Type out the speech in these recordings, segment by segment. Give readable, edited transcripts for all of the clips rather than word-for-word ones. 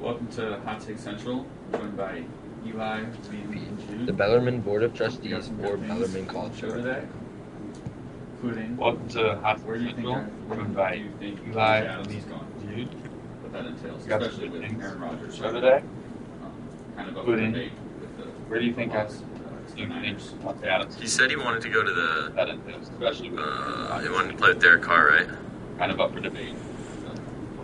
Welcome to Hot Take Central, joined by Eli, Lee, and Jude. The Bellarmine Board of Trustees or Bellarmine College show today, including Welcome to Hot where do you think Central, joined by Eli, Adams is going? Jude. What that entails, Got especially some with things Aaron Rodgers. show today. Kind of up Including debate with the where do you think loss, Do you think Niners. Monte Adams? He said he wanted to go to the. That entails, especially with He wanted to play with Derek Carr, right? kind of up for debate.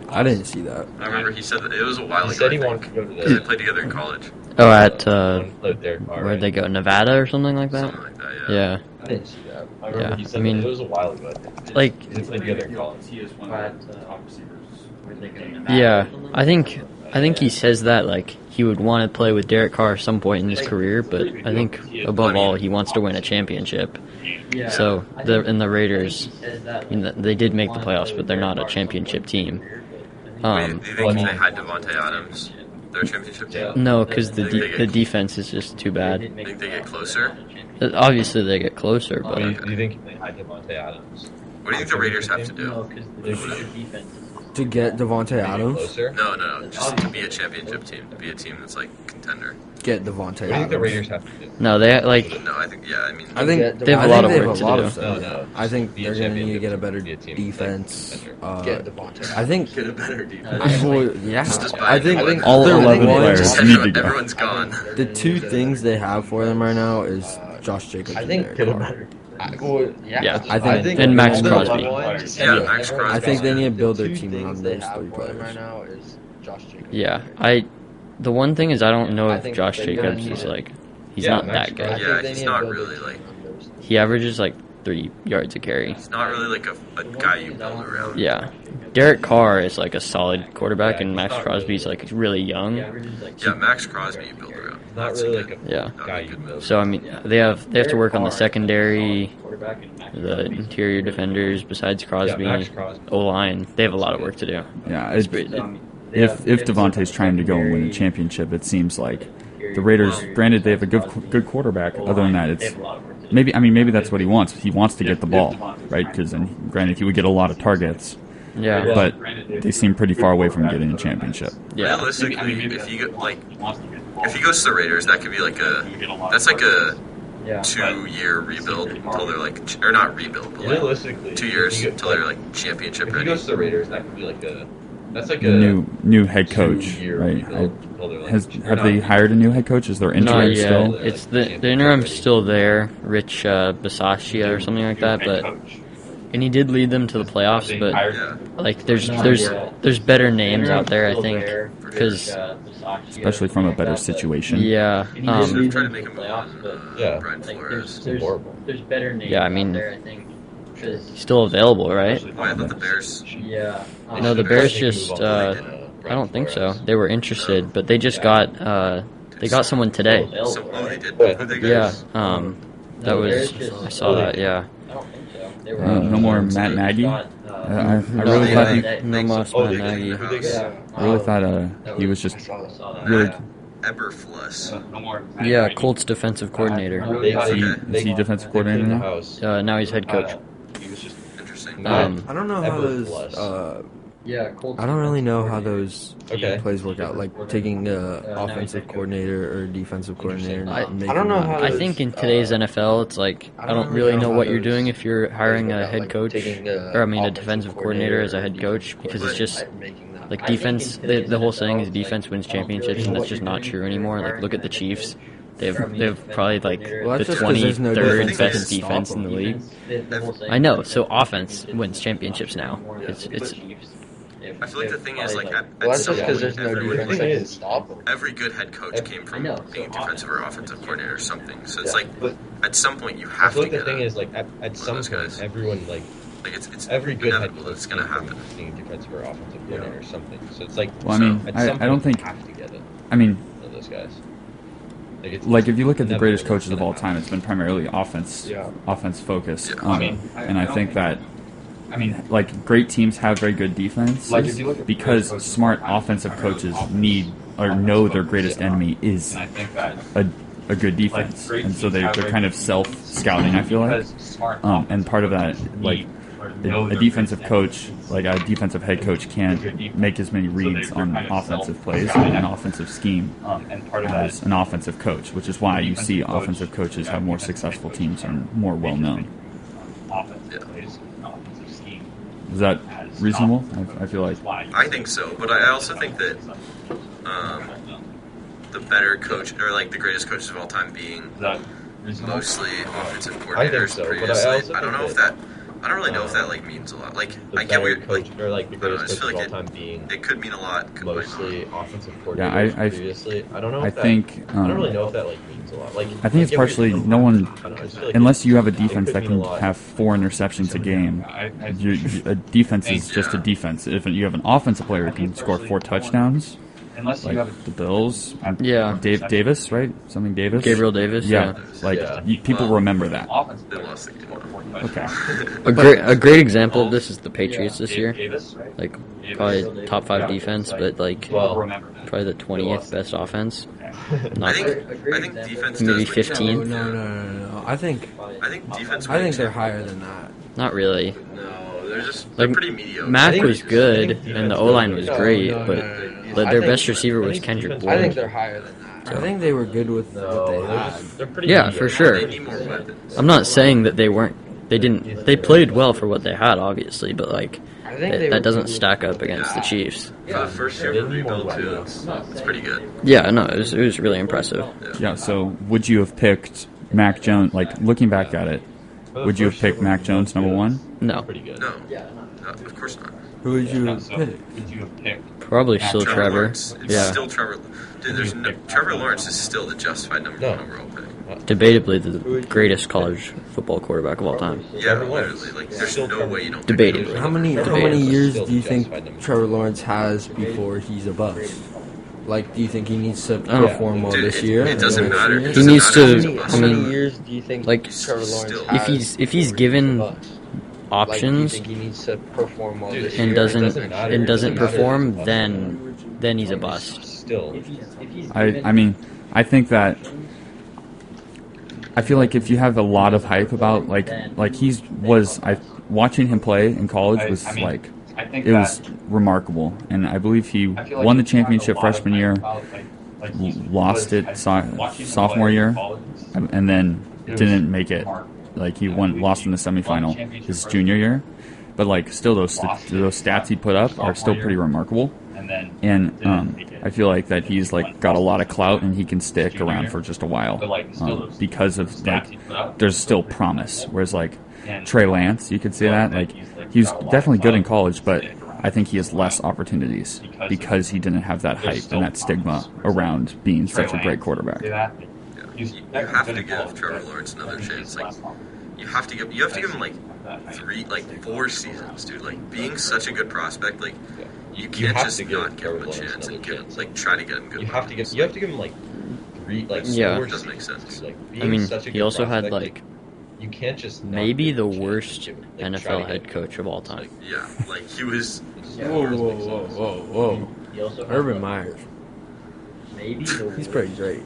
I didn't see that. I remember he said that it was a while He ago. said he I wanted think. to go to Because they the. played together in college. Oh, at Where'd where'd they go? Nevada or something like that? Something like that, yeah. Yeah. I didn't see that. I Yeah, remember he said I mean, that it was a while ago. I think. Like, They played together in He college. is one of the top receivers. yeah, I think he says that like he would want to play with Derek Carr at some point in his career, but I think above all he wants to win a championship. So the Raiders, I mean, they did make the playoffs, but they're not a championship team. Do you think if they had Devontae Adams, their championship team? No, because the defense is just too bad. Do you think they get closer? Obviously they get closer, Do but you think they had Devontae Adams? What do you think the Raiders have to do? To get Devontae Adams, Closer? No, just to be a championship team, to be a team that's like contender. get Devontae What do you think Adams. the Raiders have to do? no, they like No, I think I mean. I think They have a I lot think of they have work a to lot do. of stuff. No. I think Be a they're going to need to get a championship better team, be a team, defense. Get Devontae. I think. Get a better defense. Well, yeah, Just I think all their 11 one- players Just need everyone, everyone's gone. The two things they have for them right now is Josh Jacobs. I and think Derek Carr. Yeah, I think and Max all the Crosby. ones- Yeah, Max Crosby. I think they need to build The their two team around things they those have three for them players. right now is Josh Jacobs. Yeah, the one thing is I don't know I if think Josh they're gonna Jacobs need is it. like he's Yeah, not Max that Crosby. good. I Yeah, think they he's need to not build really, their team like- around those. He averages like 3 yards a carry. It's not really like a guy you build around. Yeah, Derek Carr is like a solid quarterback, and Max Crosby's like really young. Yeah, Max Crosby you build around. Not That's really a like good, a Yeah. that'd be guy a you good build. move. So I mean, they have to work on the secondary, the interior defenders besides Crosby, Yeah, Max Crosby. O-line. They have a lot of work to do. Yeah, It's it's, great. if Devontae's trying to go and win a championship, it seems like the Raiders. Granted, they have a good quarterback. Other than that, it's maybe that's what he wants. He wants to get the ball, right? Because granted, he would get a lot of targets, Yeah, but they seem pretty far away from getting a championship. yeah. Realistically, if he if he goes to the Raiders, that could be like that's like a 2-year rebuild until they're like, or not rebuild, but like Realistically, 2 years if he until they're like championship If he ready. goes to the Raiders, that could be like a. That's like The a new head coach, 2-year right? rebuild until they're, like, Have they hired a new head coach? Is there Not interim yet. still? It's the interim's still there, Rich Bisaccia or something like that, but and he did lead them to the playoffs. But Yeah, like, there's better names out there, I think, because Especially from a better situation. yeah, should have tried to make him Yeah. Brian Flores. It's horrible. yeah. I mean, he's still available, right? Oh, I thought the Bears. No, the Bears just. I don't think so. They were interested, but they just got someone today. They did. Who'd they get? Yeah, that was I saw that. Yeah, No more Matt Nagy. I really thought no most Oh, Matt they Nagy. got. I really thought he was just really. Eberfluss. Yeah, Colts defensive coordinator. Is he defensive coordinator now? House. Now he's head coach. He was just Interesting. I don't know how Ever those. plus. I don't really know how those Okay. plays work out. Like taking the offensive coordinator or defensive coordinator. I- and I don't know making how them- I think in today's NFL, it's like I don't really know what you're doing if you're hiring a head coach, or I mean a defensive coordinator as a head coach, because it's just like defense. The whole saying is defense wins championships, and that's just not true anymore. Like look at the Chiefs. They have probably like Well, the that's just 'cause there's no 23rd defense that best can defense stop in the them. league. I know. So offense wins championships now. It's I feel like the thing is, like, at Well, that's some just because point, there's no every, defense that can stop him. every good head coach came from being a defensive or offensive coordinator or something. So it's like, at some point, you I have feel to like the get thing a, is like at some those point guys. everyone like it's every good head inevitable that coach it's going to came happen. from being defensive or offensive coordinator or something. So it's like Well, I mean, at I some point don't think. you have to get it. I mean, One of those guys. like if you look at the inevitable greatest it's coaches of gonna all time, it's been primarily offense focused. Yeah. And I think that like great teams have very good defense Like, if you look at because smart offensive coaches need or know their greatest enemy is a good defense, and so they're kind of self scouting. I feel like, and part of that, like a defensive coach, like a defensive head coach, can't make as many reads on offensive plays and an offensive scheme as an offensive coach, which is why you see offensive coaches have more successful teams and more well known. Is that reasonable? I feel like. I think so, but I also think that the better coach, or like the greatest coaches of all time, being mostly offensive coordinators previously. I don't know if that. I don't really know if that like means a lot. Like I get what you're like. Or like the I don't know, I greatest just feel coach of like all time being it could mean a lot. Could mostly offensive Yeah, coordinators I previously. I don't know. I If that, think. I don't really know if that like means a lot. Like I think it's partially no one, unless you have a defense that could mean can a lot. have 4 interceptions a game. A defense is just a defense. If you have an offensive player who can score 4 touchdowns, Unless you like have the Bills, Yeah. Davis, right? Something Davis. Gabriel Davis. Yeah, like Yeah. people remember that. offense, They lost the game. Okay. A great example of this is the Patriots this year. Davis, right? Like probably top 5 defense, but like Well, remember that. probably the 20th best offense. I Not think defense Maybe does win. 15. No. I think defense. I think wins. they're higher than that. not really. No, they're Like, pretty mediocre. Mac think- was good and the O line was great, but I their think- best receiver I was think Kendrick defense- Bourne. I think they're higher than that. I think they were good with what they had. They're pretty. Yeah, mediocre. for sure. They need more weapons. I'm not saying that they weren't. They didn't. They played well for what they had, obviously, but like I think they were that doesn't good. stack up against the Chiefs. For the first year of a rebuild too, it's pretty good. Yeah, no, it was really impressive. Yeah. So would you have picked Mac Jones? Like looking back at it, would you have picked Mac Jones number 1? No, Pretty good. No, of course not. Who would you So, pick? would you have picked? probably still Trevor. Lawrence. It's Yeah, still Trevor. Dude, Trevor Lawrence is still the justified number 1 overall pick. debatably the greatest college football quarterback of all time. Yeah, literally. Like, there's no way you don't. pick Debatably. him. How many Debatable. years do you think Trevor Lawrence has before he's a bust? Like, do you think he needs to perform well Dude, this it- year? it doesn't or next matter. year? It He doesn't needs matter if he's to. a I bust. mean, years do you think like, Trevor Lawrence still- has if he's before given bust? Like, do you options think he needs to perform well this year? and It doesn't matter. and It doesn't matter if perform, he's a bust. then he's a bust. Still, I mean, I think that. I feel like if you have a lot of hype about like watching him play in college was I mean, like I think it was remarkable, and I believe he I feel like won the if you have a championship lot of freshman hype year, about, like he lost was- it watching him sophomore play year, in college, and then it was didn't make it. remarkable. Like he Yeah, lost in the semifinal his junior year, but like still those stats he put up are still pretty remarkable. And then And didn't make it. I feel like that he's like got a lot of clout and he can stick Junior around year. for just a while But, like, still those because of stats like he put up, there's still promise. Whereas like and Trey Lance, you could say feel that like like he's he's got a lot definitely of good in clout college, to but stick around. I think he has less opportunities because he didn't have that There's hype still and that stigma promise. Whereas, around being Trey such a great Lance, quarterback. say that, Yeah. he's You never have been to in give college, Trevor but Lawrence another I think chance. he's Like, last long. you have to give him like 4 seasons, dude. Like being such a good prospect, like you can't have just to give not give Trevor him a Lawrence chance and another get chance. like try to get him good. you have to weapons. give him like 3 Yeah. 4 Doesn't make seasons, sense. dude. Like, I being mean, such a he good also had prospect, like you can't just not maybe give the him a chance worst to, like, try NFL to head get- coach of all time. Yeah, like he was. Whoa. Urban Meyer. He's pretty great.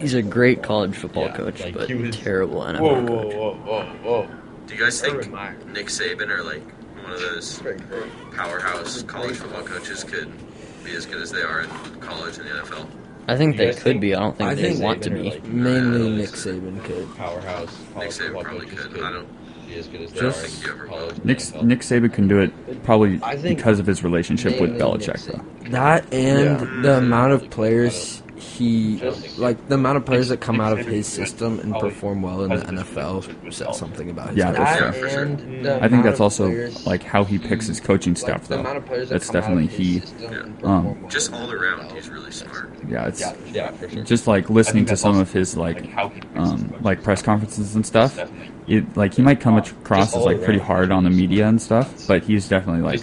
He's a great college football Yeah, coach, like, but he was- terrible NFL coach. Whoa. Do you guys think Urban Meyer. Nick Saban or like one of those powerhouse college football coaches could be as good as they are in college and the NFL? I think You they guys could think- be. I don't think I they think want to Saban or, be. like, Mainly Nick Saban could. powerhouse Nick college Saban football probably coaches could. I don't. be as good as they Just- are in Think he ever college. will. and Nick NFL. Nick Saban can do it probably I think because of his relationship with mainly Belichick, Nick though. Saban. That and Yeah. the amount of players the amount of players that come out of his system and perform well in the NFL says something about his Yeah, coaching. that's Yeah, for sure. and the I think amount that's of also players- like how he picks his coaching staff, the though. amount of players that That's come out of definitely his he. system and um, perform well Just in all the around, NFL. he's really smart. Yeah, it's Yeah, for sure. just like listening to some of his like like press conferences and stuff. It like he might come across as like pretty hard on the media and stuff, but he's definitely like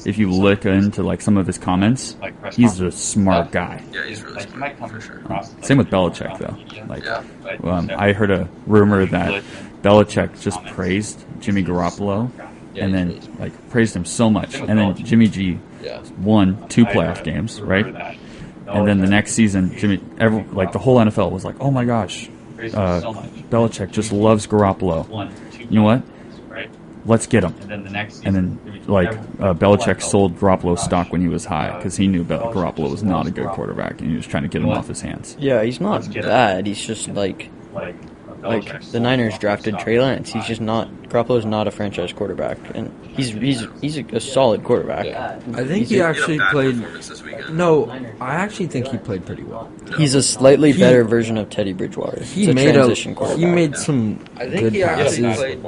if you look into like some of his comments, he's a smart guy. Yeah, he's really smart for sure. Same with Belichick, though. Like, Yeah. I heard a rumor that Belichick just praised Jimmy Garoppolo, Yeah, and he's then really smart. like praised him so much, and then Jimmy G Yeah. won 2 playoff games, right? And then the next season, like the whole NFL was like, "Oh my gosh, Belichick just loves Garoppolo." You know what? let's get him. And then the next And season, then, like, Belichick sold Garoppolo's stock when he was high because he knew Garoppolo was not a good quarterback and he was trying to get him off his hands. Yeah, he's not bad. He's just like the Niners drafted Trey Lance. He's just not. Garoppolo's not a franchise quarterback, and he's a solid quarterback. I think he actually played. No, I actually think he played pretty well. He's a slightly better version of Teddy Bridgewater. He It's made transition quarterback. He made some good passes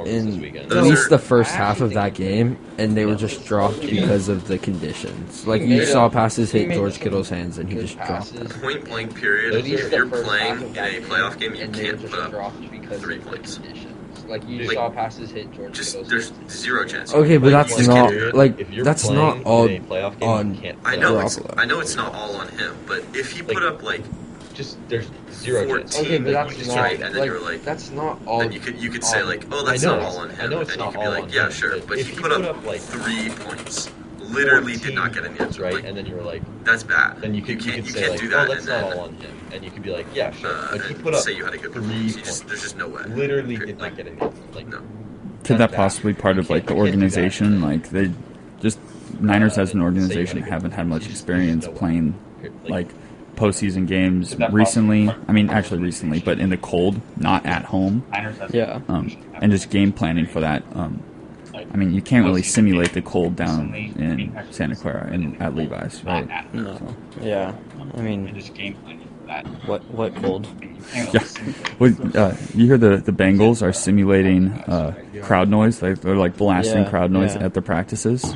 in at least the first half of that game, and they were just dropped because of the conditions. Like you saw passes hit George Kittle's hands, and he just dropped them. Point blank period. If you're playing in a playoff game, you can't put up 3 points. Like you saw passes hit George Kittle's There's zero chance. Okay, but that's just not can't do it. like If you're that's playing not all in a playoff game, on. you can't I play. know Garoppolo. it's not all on him, but if he put up like Just there's zero 14 chance. Okay, but that's points, not right, and then you're like, that's not all. then you could say like, oh, that's I know not it's- all on him. I know it's and you not could be all like, on yeah, him, sure, but but if he he put put up up, like, 3 points. Literally did not get in the end zone. right? Like, And then you were like, that's bad. then you could can't say like, do that. oh, that's and not then, all on him, and you could be like, yeah, sure. But he put up say you had a good 3 performance. points. There's just no way. Literally Period. did not get in the end zone. Like, No. Could That's that possibly bad. part of like the You can't do that. organization? Like they just Niners as an organization haven't had much experience playing like postseason games recently. I mean, actually recently, but in the cold, not at home. Yeah. And just game planning for that. I mean, you can't really simulate the cold down in Santa Clara and at Levi's, right? No. Yeah. I mean, just game planning for that. what cold? Yeah. Well, you hear the Bengals are simulating crowd noise. They're like blasting Yeah, crowd noise yeah. at the practices.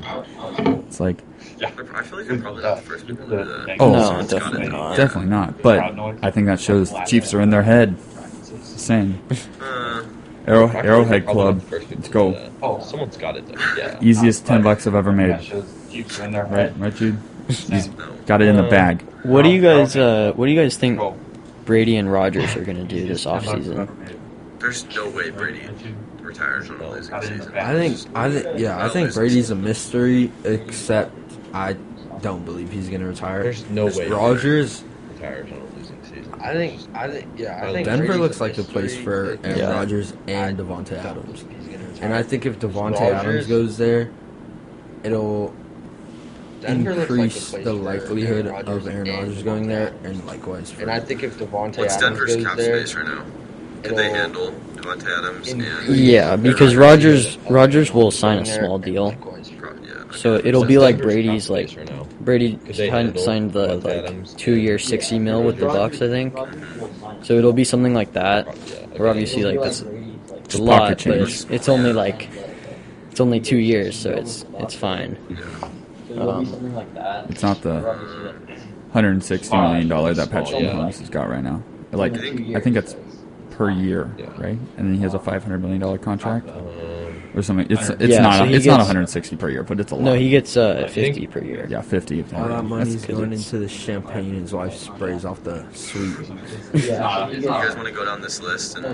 It's like I feel like they're probably not the first people to do that. Oh, No, Someone's gotta definitely do it. not. definitely not. But I think that shows the Chiefs are in their head. Same. Uh, Arrowhead Probably not Club. the first people Let's to go. do that. Oh, someone's got it though. Yeah. Easiest $10 I've ever made. Chiefs are in there, Right, Jude? He's no. got it in the bag. What do you guys think Brady and Rodgers are gonna do this offseason? There's no way Brady retires on a losing season. I think Brady's a mystery. Except I don't believe he's gonna retire. There's no way Rodgers. retires on a losing season. I think Denver looks like the place for Aaron Yeah. Rodgers and Devontae Adams. And I think if Devontae Adams goes there, it'll increase the likelihood of Aaron Rodgers going there, and likewise for. What's Denver's cap space right now? Could they handle Devontae Adams and Yeah, because Rodgers will sign a small deal, so it'll be like Brady's. Like Brady signed the like 2-year $60 million with the Bucks, I think. So it'll be something like that. Or obviously like that's it's a Pocket lot, but change. it's only like it's only 2 years, so it's fine. It's not the $160 million that Patrick Mahomes has got right now. Like, I think it's per year, right? And then he has a $500 million contract or something. It's Yeah, not so he it's not gets- 160 per year, but it's a lot. No, he gets 50 per year. Yeah, 50. All that money's That's 'cause going it's- into the champagne his wife sprays off the suite. You guys want to go down this list and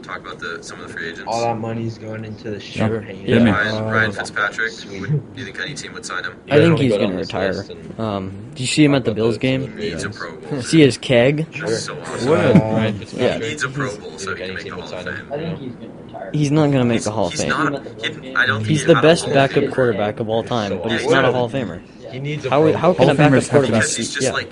talk about some of the free agents? money's going into the champagne. Yeah. Ryan Fitzpatrick. Do you think any team would sign him? I think he's gonna retire. Did you see him at the Bills game? Needs a Pro Bowl. See his keg? That's so awesome. Right, Yeah. He needs a Pro Bowl so he can make the Hall of Fame. He's not gonna make the Hall of He's Fame. not. I don't think He's he's the not a best Hall of backup Famer. quarterback of all time, but he's Yeah, not a exactly. Hall of Famer. He needs a How Pro can Hall a of backup Famers have to quarterback? Because he's just Yeah. like,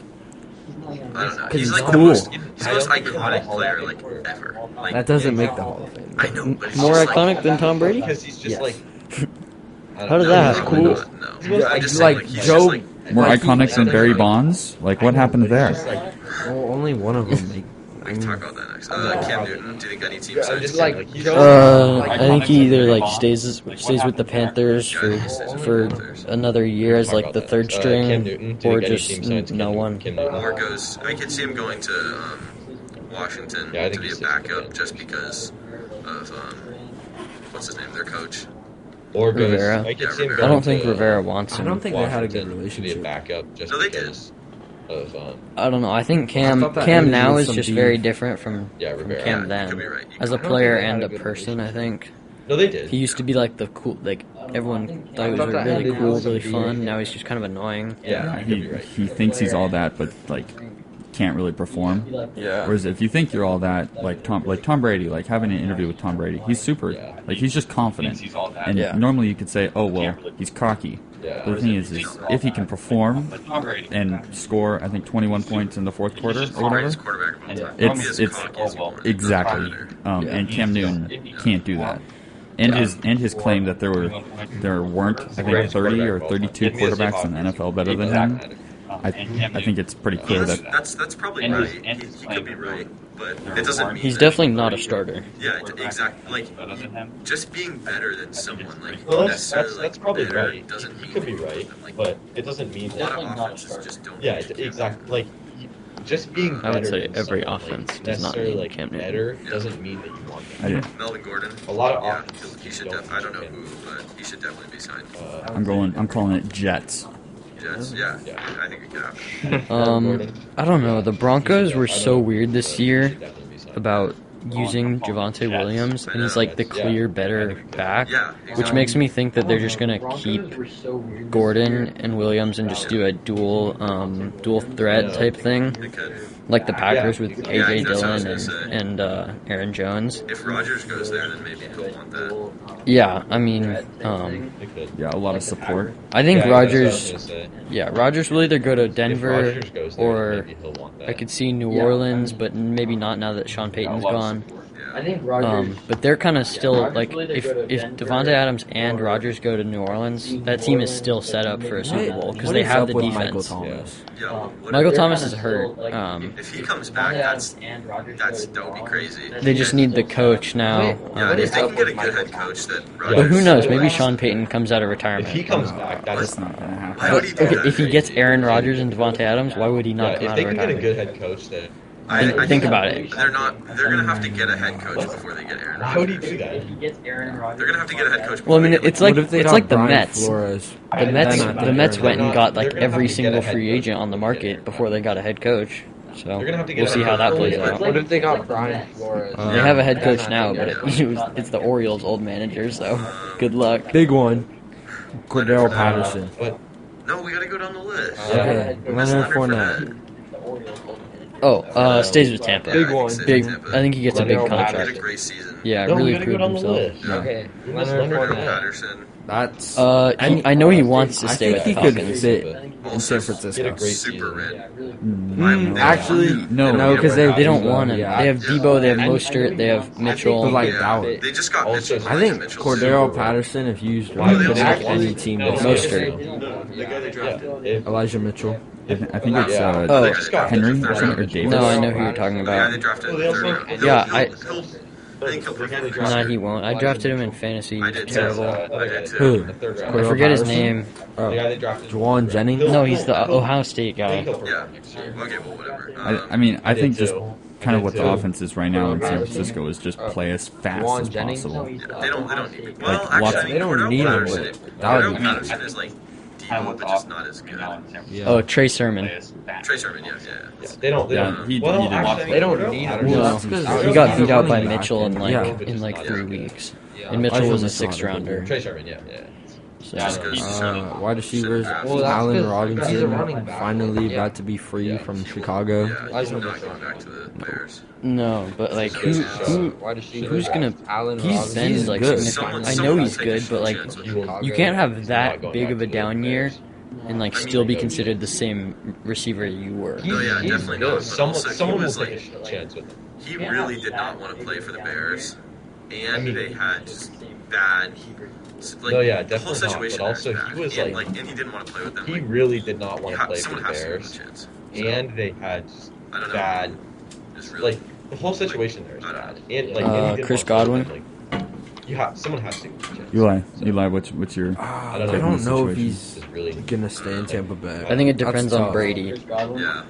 I don't know. 'Cause He's he's like cool. he's the most iconic player like ever. Like, That doesn't make the Hall of Fame. I know, but it's More just iconic than Tom Brady? because he's just Yes. like. How does that no, happen? no, Cool. no. I'm just saying, Like he's Joe- just like, More Like, iconic than Barry Bonds? Like, what happened there? Well, only one of them make. we can talk about that next. Cam Newton. Do you think any team signs just him? like I think he either like stays with the Panthers for another year as like the third Cam string, Newton, do you or think any just team signs no Cam- one. Cam Newton? Or goes. I could see him going to Washington Yeah, I to think be a he's backup just because of what's his name, their coach. Or goes, Rivera. I could see him I I going don't think to Rivera wants I don't him. think they had a good Washington to be a relationship. backup just No, they did. because of I don't know. I think I Cam thought that Cam ended now with is some just beef. very different from Rivera. Cam You then. could be right. As a player and a person, I think No, they did. he used to be like the cool, like everyone thought he was really cool, really fun. Now he's just kind of annoying. Yeah, you could be right. He thinks he's all that, but like can't really perform. Yeah. Whereas if you think you're all that, like Tom Brady, like having an interview with Tom Brady, he's super, like he's just confident. And Yeah. normally you could say, oh well, he's cocky. But the thing is if he can perform and score, I think 21 points in the fourth quarter or whatever. Greatest quarterback of all time. It's He is cocky as well. exactly. And Cam Newton can't do that. And his claim that there weren't, I think, 30 or 32 quarterbacks in the NFL better than him. I think it's pretty clear that That's probably right. He could be right, but it doesn't mean He's that- definitely not a starter. Yeah, exactly. Like just being better than someone, like Well, necessarily that's probably better right. doesn't mean He could be that you right, can, like, but it doesn't mean a lot that. of offenses just don't. Yeah, need exactly. Like just being I would better say than every someone, offense like, does not necessarily, need like, Cam Newton. better doesn't mean that you want I them. did. Melvin Gordon. A lot of Yeah, offenses he should. don't I don't know need who, but he should definitely be signed. I'm calling it Jets. Jets. Yeah, Yeah. I think it could happen. I don't know. The Broncos were so weird this year Should definitely be signed. about using Javonte Williams, and he's like the clear better back, Yeah, which exactly. makes me think that they're just gonna keep Gordon and Williams and just do a dual threat type thing, They could. like the Packers with Yeah, AJ that's what I was Dillon gonna say. and Aaron Jones. If Rodgers goes there, then maybe he'll want that. Yeah, I mean, They could. Yeah, a lot of support. I think Yeah, that's what I was Rodgers. gonna say. Yeah, Rodgers will either go to If Denver Rodgers goes there, or maybe he'll want that. I could see New Orleans, but maybe not now that Sean Payton's gone. Yeah. But they're kind of still like if Devontae Adams and Rodgers go to New Orleans, that team is still set up for a Super Bowl because What they is have up the with Michael defense. Thomas? Yeah. What Michael if- Thomas is hurt. If he comes back, that would be crazy. They just need the coach now. Yeah, if they can get a good head coach that. But who Rodgers- knows? Maybe Sean Payton comes out of If he retirement. comes back, That's that's not gonna happen. Why would he do Okay, that? if he gets Aaron Rodgers and Devontae Adams, why would he yeah, not come if out they of can get a retirement? good head coach, then I Think about it. They're not. They're gonna have to get a head coach before they get Aaron why would he Rodgers. do that? They're gonna have to get a head coach. Well, I before mean, they get, it's like What if they it's got like the Brian Mets. Flores? The Mets, Then I the Mets think went and got like they're gonna every have to get a single head free coach agent on the market before they got a head coach. So They're gonna have to get we'll a see head how that coach. plays What out. What if they got Brian Flores? They have a head coach now, but it's the Orioles' old manager. So good luck. Big one. Cordell Patterson. But No, we gotta go down the list. Okay, We missed Leonard Leonard Fournette. Oh, stays with Tampa. Yeah, I think one. stays Big. with Tampa. I think he gets a big Leonard He had contract. a great season. Yeah, no, we really gotta go proved down the himself. list. Yeah. Okay, We missed Leonard Leonard Leonard Fournette. Patterson. That's. I know he wants to I stay think with he the could Falcons. fit in Also, San Get a Francisco. great super season. red. Actually, no, because They don't want him. Yeah. They have Debo, they have Mostert, they have Mitchell. But like Yeah, Ballard. they just got Also, Mitchell. I think Mitchell Cordero too. Patterson, if used Why right, they could don't make want any him? team No, this Mostert. year. The guy they drafted. If, Elijah Mitchell. I think it's Yeah. Oh. They just got Henry third or something, or round. Davis. No, I know who you're talking The guy they about. drafted in Well, the they third also- round. Yeah, I think he'll perform. Nah, he won't. I drafted him in fantasy. I He's did too. terrible. I did too. Who? the third round. I Cordell forget his Patterson? name. The Oh, guy they drafted. Juwan Jennings. No, he's the Ohio State I think guy. he'll perform Yeah. next year. Okay, well, whatever. I mean, I did think just too. kind of I what did the too. offense is right now in San Francisco is just play as fast Juwan as Jennings? possible. They don't need him. Well, Like, actually, lots- I mean, They don't Cordell need him, Patterson. but that would Cordell be Patterson is like Debo, but just not as good. Yeah. Oh, Trey Sermon. Trey Sermon, yeah. Yeah, they don't. They Yeah, don't. he well, didn't. actually, They don't Cordell need him. Patterson- Well, No, that's 'cause he he's got a beat out by running back, Mitchell in and- like yeah. in like Yeah. 3 weeks. Yeah. And Mitchell Elijah was a Mitchell 6th had a good rounder. year. Trey Sermon, yeah. So, Just goes to Wide receivers, Well, that's Allen 'cause he's a Robinson running back. finally Yeah. about to be free Yeah. from Chicago. Yeah, he's not going back to the Bears. no, but like Wide receiver. who's gonna? Allen He's Robinson. been He's like good. significant. I Someone know will he's take good, a but like chance with You will- you can't have He's that not going big back of a to the down year Bears. and like still be considered the same receiver you were. No, yeah, He's definitely good. not. But Someone, also, he someone will was take like, a chance with him. he really did not want to play for the Bears, and I mean- they had just bad. Like, No, yeah, the whole definitely not, situation but there also is he bad. was, and, like- and he didn't want to play with them. He Like, really did not want to play for someone the has to give him a Bears, chance. and they had just I don't know. bad. Just really. Like the whole situation there is I don't bad. know. And like Uh, and he didn't Chris want to play with Godwin? them, like, you have someone has to give him a chance. Eli, what's your? I don't know. don't know if Situation he's Is really gonna stay in Tampa Bay. I think it That's depends on tough. Brady. Yeah.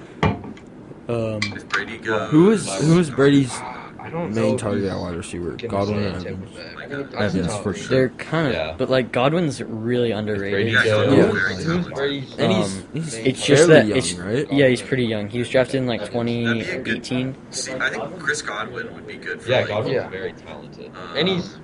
If Brady goes, Who is Brady's I don't main know target if at wide receiver? he's Godwin gonna and stay in Evans. Tampa Bay. Like, Evans tough. for sure. They're kind of, Yeah. but like Godwin's really underrated. Brady yeah, goes- he's Yeah. very Who's talented. Brady's? And Um, he's It's just fairly that young, it's right? yeah, he's pretty young. He was drafted in like That'd be a good 2018. See, I think Chris Godwin would be good for Yeah, like, Godwin's Yeah. very talented. And he's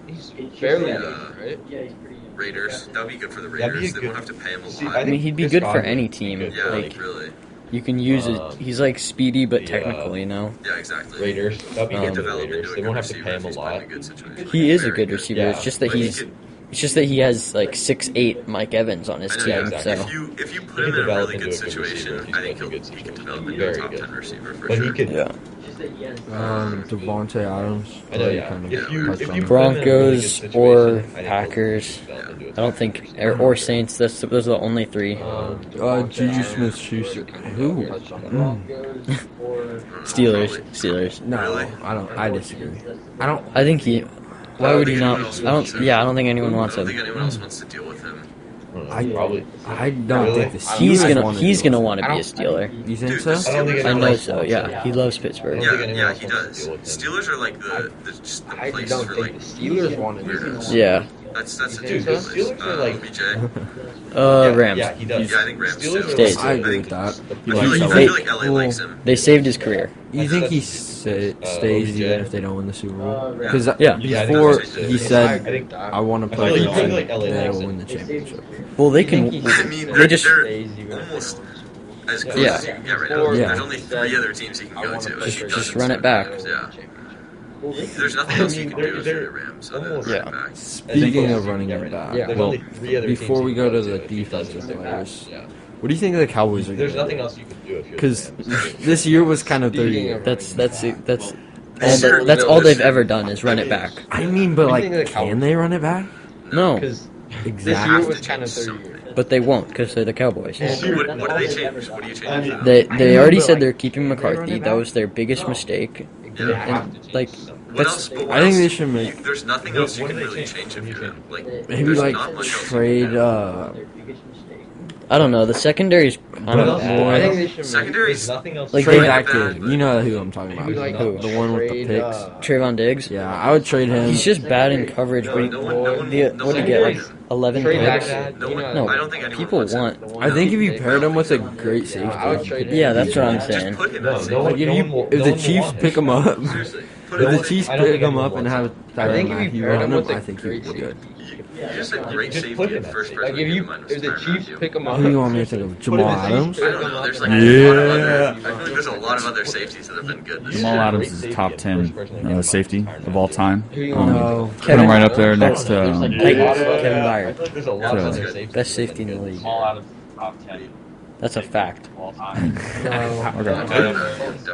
fairly Yeah. young, right? Raiders. That would be good for the That'd be Raiders. a They good- won't have to pay him a See, lot. I I mean, think he'd be Chris good for Godwin any would be team. good Yeah, for, Like really. You can use it. He's like speedy but technical, you know. Yeah, exactly. Raiders. That'd be good for the Develop Raiders. into a They good won't have to receiver pay if him a he's playing lot. good situation. He is a Very good good. receiver. Yeah, It's just that But he he's. could- It's just that he has like 6'8" Mike Evans on his I know, team. exactly. So If you put He him could in a develop really into good a good receiver situation, if he's I think put in a good he can situation. develop into a Very top good. 10 receiver for But sure. he could. yeah. Devontae Adams. I know, yeah. Kind of If you touched if on you it. put him in a really good Broncos situation, or I think he'll Packers. develop into a I don't top think 10 receiver. or Saints. Those are the only three. Juju Smith-Schuster. Who? Steelers. No, Really? I don't. I disagree. I don't. I think he. Why would he think not? anyone else I don't. wants him. Yeah, I don't think anyone I wants don't think him. anyone else wants to deal with him. I Probably. I don't Really? think the Steelers He's gonna do it. want to be a Steeler. You think Dude, so? the I don't think Steelers I anyone know else so. wants Yeah, him. he loves Pittsburgh. I don't think anyone Yeah, else he wants to does. deal with him. Steelers are like just the I place don't for think like the Steelers wanted to do weirdos. Yeah. That's a Dude, dude. the Steelers are like. BJ. Rams. Yeah, he does. Yeah, I think Rams Steelers too. are Stays. like- I agree with that. I feel like LA likes him. They saved his career. You think he stays even if they don't win the Super Bowl? Because before he I said, think. "I want to I play feel for like- a I feel team like LA that likes will him. win the championship." Well, they can. I mean, They they're just. almost as close Yeah. as you can get right now. Yeah. There's only 3 other teams he can go to. If he Just doesn't run it back. Yeah. There's nothing else you can do if you're the Rams other than Yeah. run it back. Speaking of running it back, There's well, only 3 other before teams we you go can to the if he doesn't defensive do it. players, Yeah. what do you think of the Cowboys are There's going nothing to do? else you can do if you're. Because this year was kind of their Speaking year. of- That's Sure, that's no, all they've listen. ever done is run it back. I mean, but What do you think like, of the Cowboys? can they run it back? No, Because this Exactly. year was kind of their year. but they won't because they're the Cowboys. What do they change? What do you change? They already said they're keeping McCarthy. That was their biggest mistake. Yeah. And like What else? But what I think else? they should make There's nothing else you can really change if you're him. Like maybe there's like not much else you can trade. do. I don't know. The secondary's kind But of I bad. think they should Secondary's nothing else. Like, Trade they- that kid. You know who I'm talking about. Maybe like Who? The one with the trade, picks. Trayvon Diggs. Yeah, I would trade him. He's just bad in coverage. No, But no one what do you will get? Like him. 11 Trade picks. back. No one. No, I don't think anyone people wants him. want. I think if you paired him with a great safety, I would trade him. Yeah, that's what I'm Just saying. put him No, at no safety. one- like if no you one will- if no the one will Chiefs want pick him. him up, Seriously, put if him the at Chiefs I don't pick think him anyone up and wants have I think Tyrann if you Mathieu paired on him him, with a I think he would be great good. You just said great Just safety. put him and at first safety. person Like if came you to mind was if the Tyrann Chiefs Mathieu. pick him up, Who do you want me to think of? Jamal Adams? I don't know. There's like Yeah. I feel like there's a lot of other safeties that have been good this Jamal year. Adams is top 10 safety of all time. No. Put him right up there next to. Kevin Byard, There's a lot of So- other safeties. best safety in the league. Small out of top 10 That's a fact. of all time. Okay.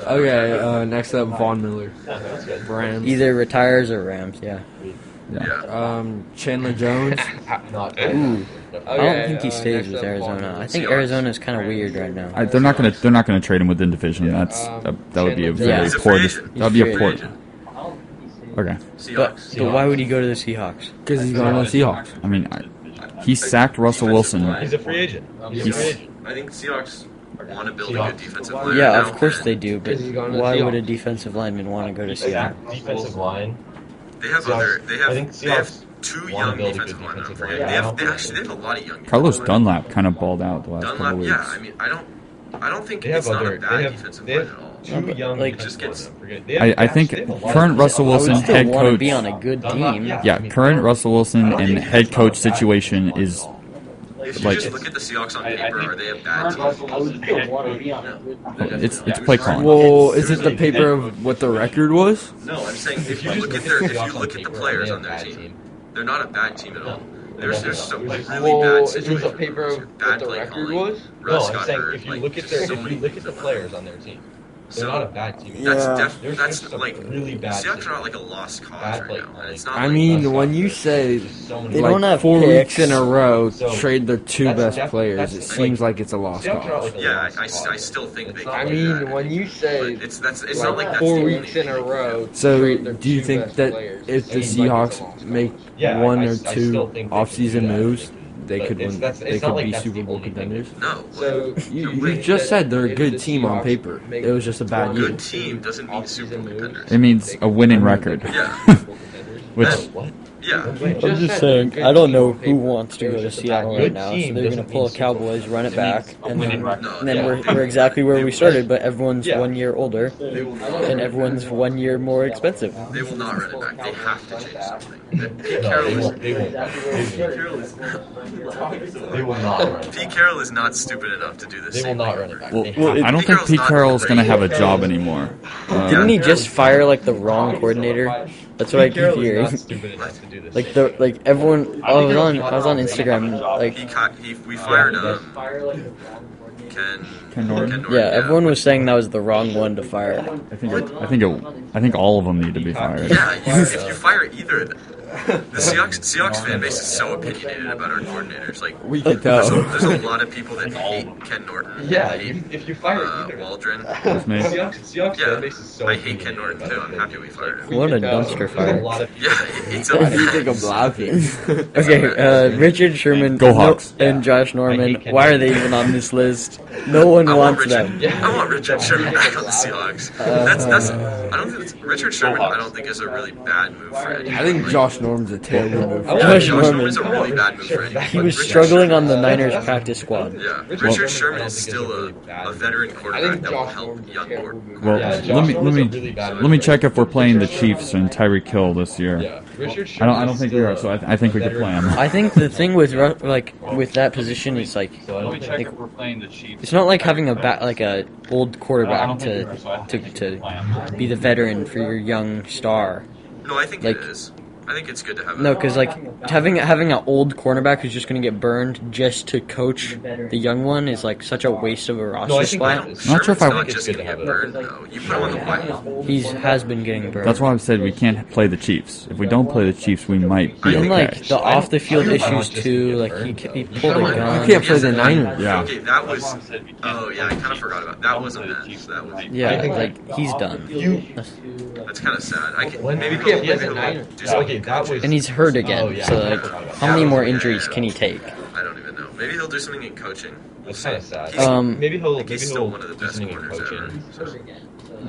Okay, next up, Von Miller. Rams. Either retires or Rams. Yeah. Yeah. Chandler Jones. Not Ooh. I don't Okay, think he stays next with up, Arizona. I think Seahawks. Arizona's kind of weird right now. They're not gonna trade him within division. That would be a very He's a poor. free agent. That would be a He's poor. free Okay. But Seahawks. why would he go to the Seahawks? Because he's going to the Seahawks. I mean, he sacked Russell Wilson. He's a free agent. He's a free agent. I think Seahawks want to build a good defensive line. Yeah, now, of course and they do. But Because he's going to the why would a Seahawks. defensive lineman want to go to Seattle? Defensive line. They have Seahawks- other. They I think have. They have Seahawks 2 wanna young build a good defensive linemen. defensive They line. have. They actually have a lot of young. Carlos defensive linemen. Dunlap kind of balled out the last couple Dunlap. of weeks. Yeah, I mean, I don't think They have it's not other. a They bad have. defensive They line have at all. two young. like, just gets- I think current Russell I would Wilson still head want to coach. be on a good team. Yeah, current Russell Wilson and head coach situation is If you like just look at the Seahawks on paper, are they a bad team? it's play calling. Well, is it the paper of what the record was? No, I'm saying if you look at the players on their team, they're not a bad team at all. There's some really Well, bad is it situations. the paper of Bad what the play record calling. was? No, Russ I'm got saying hurt, if you like, look at just their so if many you look at the things players on their team, they're So- not a bad team. That's Yeah. There's that's some like really bad Seahawks are not situations. like a lost cause Bad right play now. And calling. it's not I like, mean, when you say So many They like don't have 4 picks. weeks in a row So, trade their 2 that's best def- players, that's it like- seems like it's a lost Seahawks are not cause. like a yeah, lost I cause. still think It's they not I can do mean, that. when you But say it's like not like that's 4 the weeks only in a thing. row, So, trade their do you 2 think best that players, if the it seems like it's a Seahawks loss. make Yeah, 1 I or still 2 think they can do off-season that. moves, they But could it's- win? that's- They it's not could like be that's the Super Bowl only thing. contenders. No, So You just said they're a if good the team on Seahawks paper. make It was just a bad one year. good team doesn't mean Super Bowl contenders. It means a winning record, Yeah. which What? Yeah. I'm just saying, I don't know who wants to go to Seattle right now, so they're going to pull a Cowboys, run it back, and then we're exactly where we started, but everyone's 1 year older, and everyone's 1 year more expensive. They will not run it back. They have to change something. Pete Carroll is not stupid enough to do this. They will not run it back. Well, I don't think Pete Carroll's going to have a job anymore. Didn't he just fire like the wrong coordinator? That's what I keep hearing. Like everyone. I was on Instagram. Like we fired Ken Norton. yeah, everyone was saying that was the wrong one to fire. I think all of them need to be fired. Yeah, if you fire either of them. The Seahawks fan base is so opinionated about our coordinators. Like We could tell. there's a lot of people that hate Ken Norton. Yeah, hate, if you fire either. Waldron. That's me. Seahawks fan base is so I hate Ken Norton too. I'm happy we fired him. What a dumpster fire. Yeah, it's I think I'm laughing. Okay, Richard Sherman Go Hawks. and Josh Norman. Why are they even on this list? No one wants them. I want Richard Sherman back on the Seahawks. That's. I don't think Richard Sherman. I don't think is a really bad move for Eddie. I think Josh Norman's a terrible move. Josh Norman. is a really bad move for Eddie. He was struggling on the Niners practice squad. Yeah, Richard Sherman is still a veteran quarterback that will help young quarterbacks. Well, let me check if we're playing the Chiefs and Tyreek Hill this year. I don't think we are, so I think we could play him. I think the thing with with that position is like We're playing the Chiefs. it's not like having a old quarterback to be the veteran for your young star. No, I think Like- it is. I think it's good to have. No, because like having an old cornerback who's just going to get burned just to coach the young one is like such a waste of a roster spot. Not sure if I- not just gonna get burned though. You put him on the white. He has been getting burned. That's why I've said we can't play the Chiefs. If we don't play the Chiefs, we might be And like okay. the off the field issues too. Like he pulled a gun. You can't play the Niners. Yeah. Okay, that was. Oh yeah, I kind of forgot about that. Wasn't that? That was. Yeah, like he's done. That's kind of sad. Maybe You he'll can't play the do Niners. something. Okay, that was. And he's hurt again. So like, how many more injuries can he take? I don't even know. Maybe he'll do something in coaching. We'll That's see. kind of sad. He's- Maybe he'll. he's still one of the do best something in corners ever. coaching. So.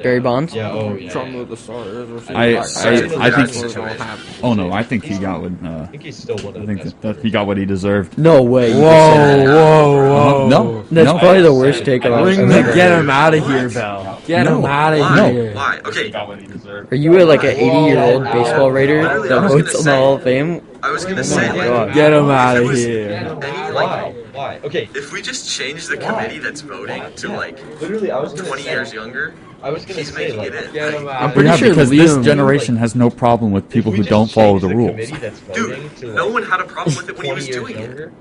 Barry Bonds. Yeah. Oh yeah. Trouble with the stars. I think. Situation. Oh no, I think he got what. I think he's still one I of the think best. that he got what he deserved. No way. Whoa. No, That's no. probably the worst take I've Bring ever get heard. him out of here, Bell. Get No. him out of Why? here. Why? Okay, Are you like an 80-year-old baseball Raider that votes on the Hall of Fame? I was gonna say, like, Get him out if it of was here. any, Why? Why? Okay. if we just change the committee that's voting to like Literally, I was gonna 20 say- years younger, I was gonna he's say making like. it in. Get him out. I'm I'm pretty yeah, sure because this Liam- generation has no problem with people who don't follow the rules. Dude, no one had a problem with it when he was doing it.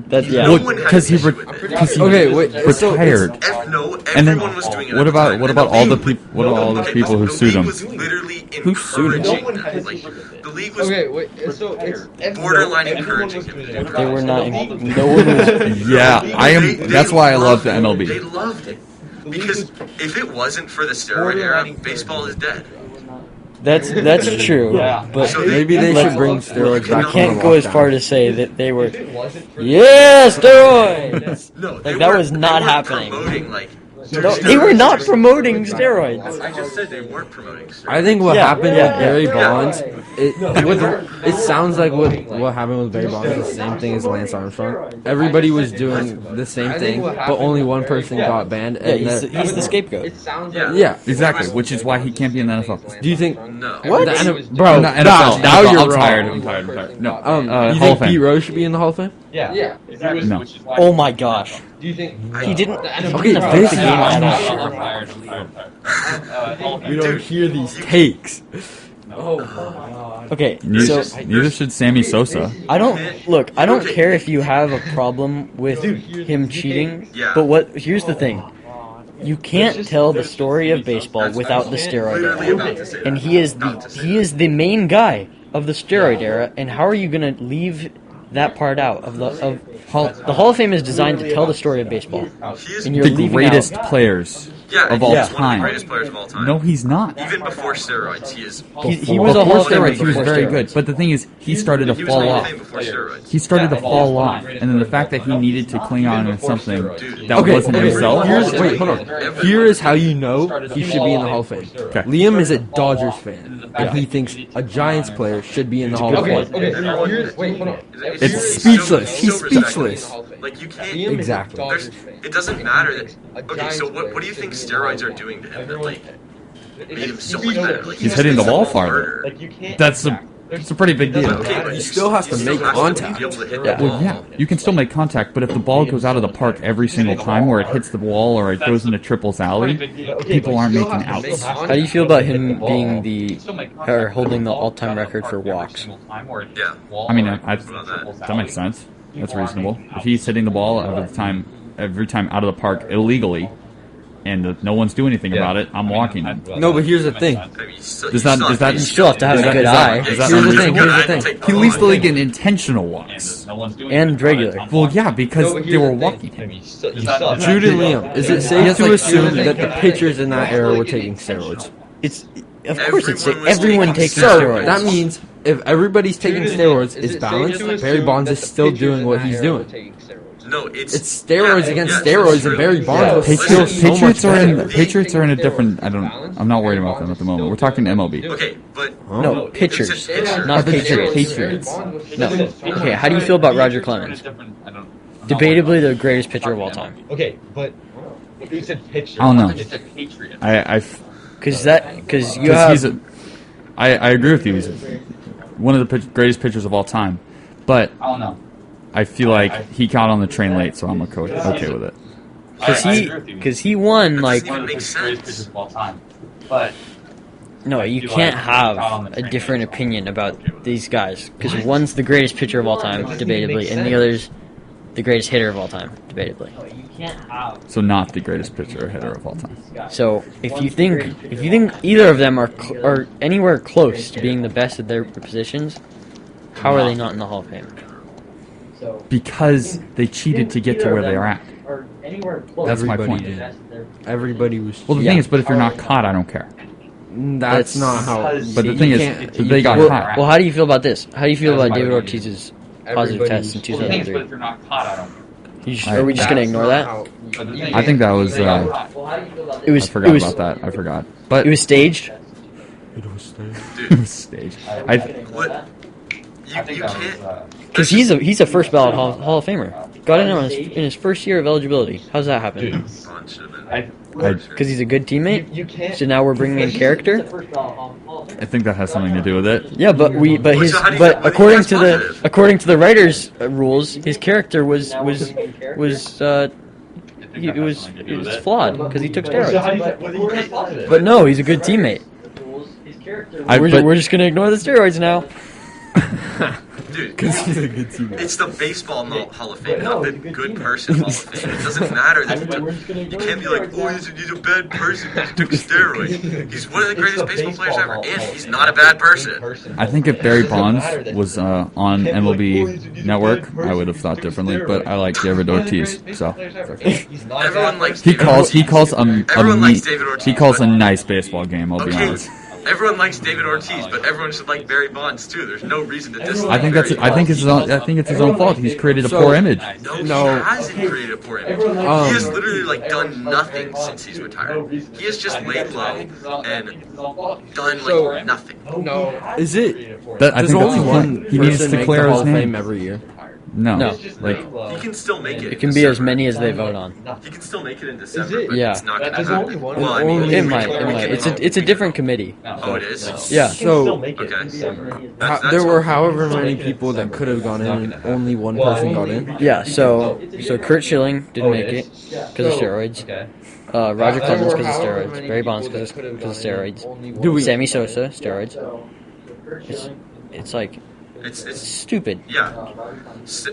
That's yeah. No one had Because an he issue with it. Okay, wait. So retired. No, And then everyone was doing it. what at the about time, what and about all the league people? What about all the okay, people who the sued league him? was literally Who sued him? encouraging that. Like, the league was Okay, wait. So it's borderline encouraging him to do it. They were not. No one was. Yeah, I am. That's why I love the They MLB. loved it. Because if it wasn't for the steroid era, baseball is dead. That's true. But So Maybe they Like, should bring steroids back. I can't on the go as lockdown. far to say that they were. Yeah, steroids. No, Like, that was not they weren't happening. Promoting, like, No, they were not promoting steroids. I just said they weren't promoting steroids. I think what Yeah, happened yeah, with Barry yeah. Bonds, it sounds like what happened with Barry Bonds is the same thing as Lance Armstrong. Everybody was doing the same thing, but only one person got banned. Yeah, And he's the scapegoat. it sounds Yeah. like yeah. Exactly, which is why he can't be in the NFL. Do you think? No. What? Bro, Not now NFL. you're I'm wrong. tired. I'm tired. No. You Hall of think Fame. Pete Rose should be in the Hall of Fame? Yeah. No. Oh my gosh. Do you think? He didn't. Okay, He didn't affect this the is- game at all. We don't hear these takes. Okay, so Neither should Sammy Sosa. I don't look. I don't care if you have a problem with him cheating. Yeah. But here's the thing. You can't tell the story of baseball without the steroid Literally era. about to say that. And he is the main guy of the steroid era. And how are you going to leave that part out of the Hall of Fame is designed to tell the story of baseball. He is And you're The leaving greatest out. players Yeah, of all he's one of the time. greatest players of all time. No, he's not. Even before steroids, he is. He was a Hall of Before Famer steroids, he was before very steroids. good. But the thing is, he started to He was fall Hall of off. Fame before steroids. He started to fall off, and then the fact that he needed to cling on to something that Okay, wasn't okay, himself. wait, hold on. Here is how you know he should be in the Hall of Fame. Okay. Liam is a Dodgers fan, and he thinks a Giants player should be in the Hall of Okay, Fame. okay. Wait, hold on. It's speechless. He's speechless. Like you can't. Exactly. It doesn't matter that. Okay, so what do you think steroids are doing to him that like made him so much better? Like, He's hitting the just ball a farther. murder. It's a pretty big deal. Okay, but He still has to make contact. Be able to hit Yeah. the Well, ball. yeah, you can still make contact, but if the ball goes out of the park every single time where it hits the wall or it goes into triples alley, people aren't making outs. How do you feel about him being or holding the all-time record for walks? Yeah. I mean, that makes sense. That's reasonable. If he's hitting the ball every time out of the park illegally, and no one's doing anything about it, I'm walking him. No, but here's the thing. I mean, Does that- You still have to have a good eye. Is that Here's the thing, unreasonable? here's the thing. He leads the league in intentional walks. And regular. Well, yeah, because they were walking I him. mean, you still Jude and Liam, is it safe to assume that the pitchers in that era were taking steroids? It's of course it's Everyone was everyone taking taking So steroids. that means if everybody's taking steroids, is balanced. Barry Bonds is still doing what he's doing. No, it's Steroids against that's steroids, true. and Barry Bonds was Patriots, so much Patriots are in better. Patriots are in a different. I'm not worried about them at the moment. We're talking MLB. Okay, but No, pitchers, It's a pitcher. not Patriots. Patriots. No. Okay, how do you feel about Roger Clemens? Debatably the greatest pitcher of all time. Okay, but you said pitcher. I don't know. I Because you because he's have a. I agree with you. He's one of the greatest pitchers of all time, but I feel like he got on the train late, so I'm okay with it. because he won like Doesn't even make sense. no, you can't have a different opinion about these guys because one's the greatest pitcher of all time, debatably, and the other's the greatest hitter of all time, debatably. So not the greatest pitcher or hitter of all time. So if you think either of them are anywhere close to being the best at their positions, how are they not in the Hall of Fame? Because they cheated to get to where they are at. That's my Everybody point. did. Everybody was. Well, the thing is, but if you're not caught, I don't care. That's not how. But the you thing is, can't- that they got Well, caught. well, how do you feel about this? How do you feel about David Ortiz's positive Everybody test in was- 2003? I- Are we just gonna ignore that? I think that was. It I was. forgot It was. about that. I forgot. But It was staged. it was staged. What? You can't. Because he's a first ballot Hall of Famer. Got in on in his first year of eligibility. How's that happen? Bond should have been. Because he's a good teammate. You can't. So now we're bringing in character. I think that has something to do with it. Yeah, but So how do you- according that's to positive. the writers' rules, his character was flawed because he took steroids. But no, he's a good teammate. We're just gonna ignore the steroids now. Dude, He's a good teammate. it's the baseball Hall of Fame, not the good person Hall of Fame. It doesn't matter that you can't be like, oh, he's a bad person because he took steroids. He's one of the greatest baseball players ever, and he's not a bad person. I think if Barry Bonds was on MLB Network, I would have thought differently. But I like David Ortiz, so Everyone likes he David calls Ortiz. a Everyone likes David Ortiz, he calls a but- nice baseball game. I'll be Okay, honest. everyone likes David Ortiz, but everyone should like Barry Bonds too. There's no reason to dislike. I think that's. Barry I think it's his own. I think it's his own fault. He's created a poor image. No, No. he hasn't created a poor image. Um, He has literally like done nothing since he's retired. He has just laid low and done like nothing. No. Is it? That, I There's think only that's the one point. He needs person to make clear the Hall his of Fame name. every year. No, No. like He can still make it. It in can be as December. many as they vote on. He can still make it in December, but Yeah. it's not going to There's happen. only one. Well, I mean, Only It we might. can- It might. It's a different committee. Oh, it is. Yeah. So Okay. there were however many people that could have gone in, and only one person got in. Yeah. So Kurt Schilling didn't make it because of steroids. Roger Clemens because of steroids. Barry Bonds because of steroids. Do we? Sammy Sosa steroids. It's like It's stupid. yeah.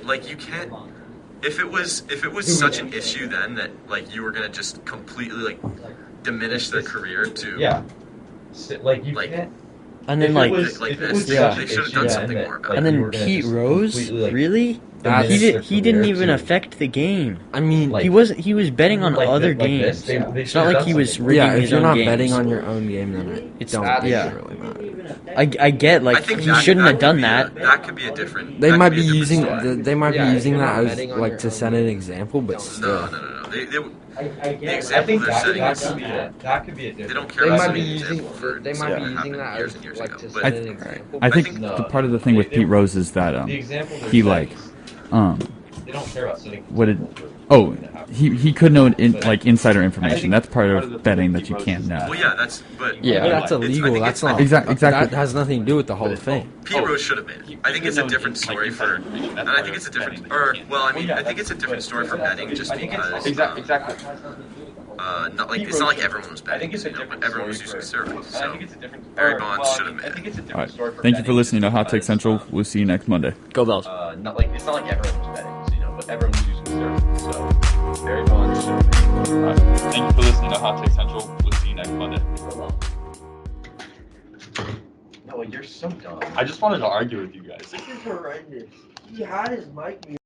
Like you can't. If it was such an issue then that like you were gonna just completely like diminish their career to Yeah. Like you Like- can't. And then If it like was- like if it this, was Yeah. they should have done yeah, something and more that- about and it. you then were gonna Pete just Rose, completely, like- really? That's- He didn't even affect the game. I mean, Like- He was betting on other games. It's not like he was rigging yeah, if his you're own not games. betting on your own game, then It's- don't yeah. really matter. I get like I think he that- shouldn't have could done be that. That could be a different. They that might could be a different using story. they might Yeah, be if using you're that not as betting on like your to own set an example, but No, still. no. They, I the example they're setting is that could be a they different. don't care They about might setting be an using example for they might something be that using happened that years as and years like ago. to But set an example. I think think- the part of the thing with Pete Rose is that The example they're he setting like is um they don't care about setting. what did he could know like insider information. That's part of betting that you can't know. well, yeah, that's but Yeah. But that's I think illegal. it's- That's not Exactly. That has nothing to do with the Hall of Fame. Pete Rose should have been. I think it's a different story for, and I think it's a different, or well, I mean, I think it's a different story for betting just because. Exactly. Not like it's not like everyone was betting, but everyone was using steroids. So Barry Bonds should have been. All right. Thank you for listening to Hot Take Central. We'll see you next Monday. Go Bells. Not like it's not like everyone was betting, so, but everyone was using steroids. So Barry Bonds should have been. All right. Thank you for listening to Hot Take Central. We'll see you next Monday. No, you're so dumb. I just wanted to argue with you guys. This is horrendous. He had his mic muted.